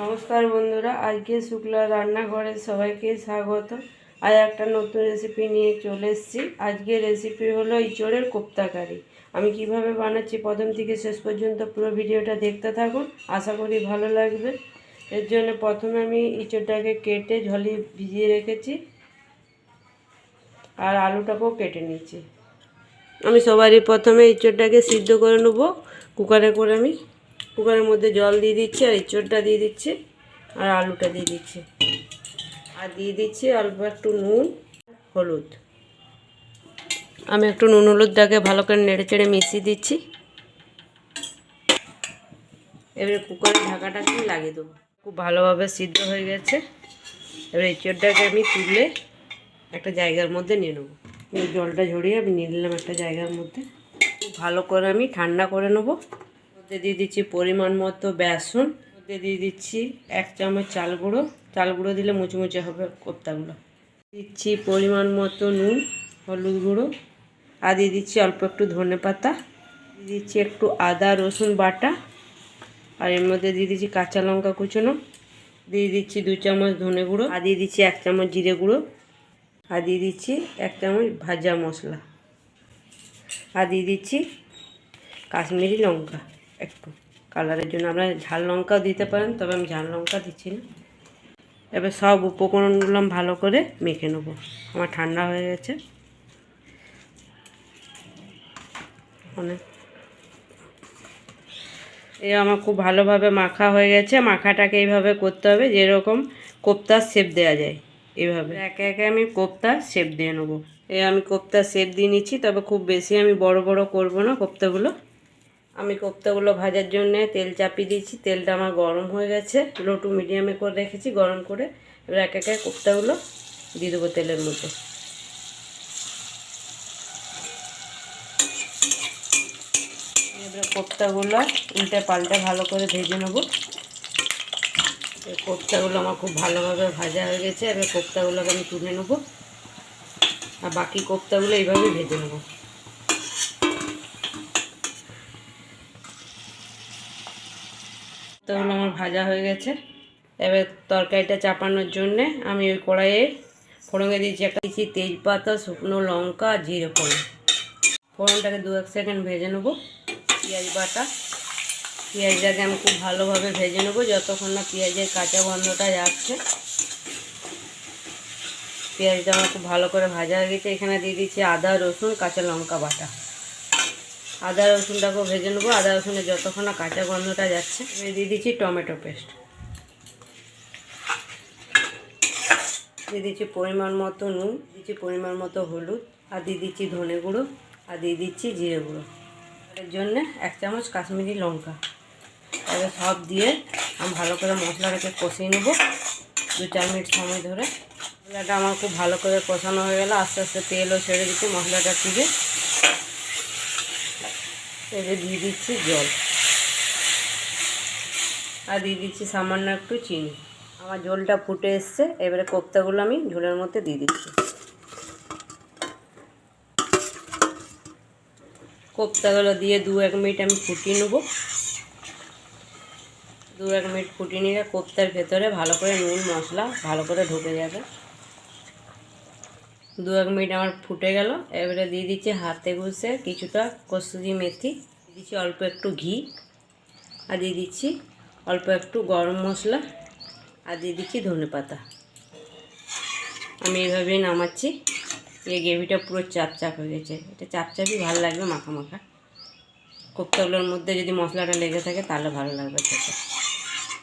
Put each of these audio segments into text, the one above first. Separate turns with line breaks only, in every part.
নমস্কার বন্ধুরা, আজকে শুক্লা রান্নাঘরে সবাইকে স্বাগত। আজ একটা নতুন রেসিপি নিয়ে চলে এসেছি। আজকের রেসিপি হলো ইঁচড়ের কোপ্তা কারি। আমি কিভাবে বানাচ্ছি প্রথম থেকে শেষ পর্যন্ত পুরো ভিডিওটা দেখতে থাকুন, আশা করি ভালো লাগবে। এর জন্য প্রথমে আমি ইঁচড়টাকে কেটে ঝলি ভিজিয়ে রেখেছি আর আলুটাকেও কেটে নিচ্ছি। আমি সবারই প্রথমে ইঁচড়টাকে সিদ্ধ করে নেব। আমি কুকারের মধ্যে জল দিয়ে দিচ্ছি আর ইঁচড়টা দিয়ে দিচ্ছি আর আলুটা দিয়ে দিচ্ছি আর দিয়ে দিচ্ছি অল্প একটু নুন হলুদ। আমি একটু নুন হলুদটাকে ভালো করে নেড়ে চেড়ে মিশিয়ে দিচ্ছি। এবারে কুকারের ঢাকাটাকে লাগিয়ে দেবো। খুব ভালোভাবে সিদ্ধ হয়ে গেছে। এবারে ইঁচড়টাকে আমি তুলে একটা জায়গার মধ্যে নিয়ে নেবো। জলটা ঝরিয়ে আমি নিয়ে নিলাম একটা জায়গার মধ্যে। খুব ভালো করে আমি ঠান্ডা করে নেবো। মধ্যে দিয়ে দিচ্ছি পরিমাণ মতো বেসন, মধ্যে দিয়ে দিচ্ছি 1 চামচ চাল গুঁড়ো দিলে মুচমুচে হবে কোপ্তাগুলো। দিচ্ছি পরিমাণ মতো নুন, হলুদ গুঁড়ো আর দিয়ে দিচ্ছি অল্প একটু ধনে পাতা, দিয়ে দিচ্ছি একটু আদা রসুন বাটা আর এর মধ্যে দিয়ে দিচ্ছি কাঁচা লঙ্কা কুচনো, দিয়ে দিচ্ছি 2 চামচ ধনে গুঁড়ো আর দিয়ে দিচ্ছি 1 চামচ জিরে গুঁড়ো আর দিয়ে দিচ্ছি 1 চামচ ভাজা মশলা আর দিয়ে দিচ্ছি কাশ্মীরি লঙ্কা একটু কালারের জন্য। আপনারা ঝাল লঙ্কাও দিতে পারেন, তবে আমি ঝাল লঙ্কা দিচ্ছি না। এবার সব উপকরণগুলো ভালো করে মেখে নেবো। আমার ঠান্ডা হয়ে গেছে অনেক। আমার খুব ভালোভাবে মাখা হয়ে গেছে। মাখাটাকে এইভাবে করতে হবে যেরকম কোপ্তার শেপ দেওয়া যায়, এইভাবে একে একে আমি কোপ্তার শেপ দিয়ে নেবো। আমি কোপ্তার শেপ দিয়ে নিচ্ছি, তবে খুব বেশি আমি বড় বড় করব না কোপ্তাগুলো। আমি কোপ্তাগুলো ভাজার জন্য তেল চাপিয়ে দিয়েছি। তেলটা আমার গরম হয়ে গেছে, লো টু মিডিয়ামে করে রেখেছি গরম করে। এবার একে একে কোপ্তাগুলো দিয়ে দেবো তেলের মধ্যে। এবার কোপ্তাগুলো উল্টে পাল্টে ভালো করে ভেজে নেবো। এই কোপ্তাগুলো আমার খুব ভালোভাবে ভাজা হয়ে গেছে। এবার কোপ্তাগুলোকে আমি তুলে নেবো আর বাকি কোপ্তাগুলো এইভাবে ভেজে নেবো। কোপ্তাগুলো আমার ভাজা হয়ে গেছে। এবার তরকারিটা চাপানোর জন্যে আমি ওই কড়াইয়ে ফোড়নে দিয়েছি একটা তেজপাতা, শুকনো লঙ্কা, জিরে ফোড়ন। ফোড়নটাকে 2-1 সেকেন্ড ভেজে নেবো। পেঁয়াজ বাটা, পেঁয়াজটাকে আমি খুব ভালোভাবে ভেজে নেবো যতক্ষণ না পেঁয়াজের কাঁচা গন্ধটা যাচ্ছে। পেঁয়াজটা আমার খুব ভালো করে ভাজা হয়ে গেছে। এখানে দিয়ে দিচ্ছি আদা রসুন কাঁচা লঙ্কা বাটা। আদা রসুনটাকেও ভেজে নেবো। আদা রসুনের যতক্ষণ না কাঁচা গন্ধটা যাচ্ছে। দিয়ে দিচ্ছি টমেটো পেস্ট, দিয়ে দিচ্ছি পরিমাণ মতো নুন, দিচ্ছি পরিমাণ মতো হলুদ আর দিয়ে দিচ্ছি ধনে গুঁড়ো আর দিয়ে দিচ্ছি জিরে গুঁড়ো। এর জন্যে 1 চামচ কাশ্মীরি লঙ্কা। এবার সব দিয়ে আমি ভালো করে মশলাটাকে কষিয়ে নেবো 2-4 মিনিট সময় ধরে। মশলাটা আমার খুব ভালো করে কষানো হয়ে গেল। আস্তে আস্তে তেলও ছেড়ে দিচ্ছি মশলাটা থেকে। এবার দিয়ে দিচ্ছি জল আর দিয়ে দিচ্ছি সামান্য একটু চিনি। আমার ঝোলটা ফুটে এসছে। এবারে কোপ্তাগুলো আমি ঝোলের মধ্যে দিয়ে দিচ্ছি। কোপ্তাগুলো দিয়ে 2-1 মিনিট আমি ফুটিয়ে নেবো। 2-1 মিনিট ফুটিয়ে নিলে কোপ্তার ভেতরে ভালো করে নুন মশলা ভালো করে ঢুকে যাবে। 2-1 মিনিট আমার ফুটে গেল। এবারে দিয়ে দিচ্ছি হাতে ঘষে কিছুটা কসুরি মেথি, দিয়ে দিচ্ছি অল্প একটু ঘি আর দিয়ে দিচ্ছি অল্প একটু গরম মশলা আর দিয়ে দিচ্ছি ধনে পাতা। আমি এইভাবেই নামাচ্ছি। এই গ্রেভিটা পুরো চাপচাপ হয়ে গেছে। এটা চাপচাপই ভালো লাগবে, মাখা মাখা। কোপ্তাগুলোর মধ্যে যদি মশলাটা লেগে থাকে তাহলে ভালো লাগবে খেতে।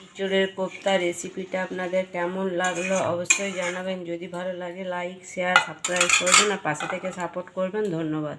ইঁচড়ের কোপ্তা রেসিপিটা আপনাদের কেমন লাগলো অবশ্যই জানাবেন। যদি ভালো লাগে লাইক শেয়ার সাবস্ক্রাইব করবেন আর পাশে থেকে সাপোর্ট করবেন। ধন্যবাদ।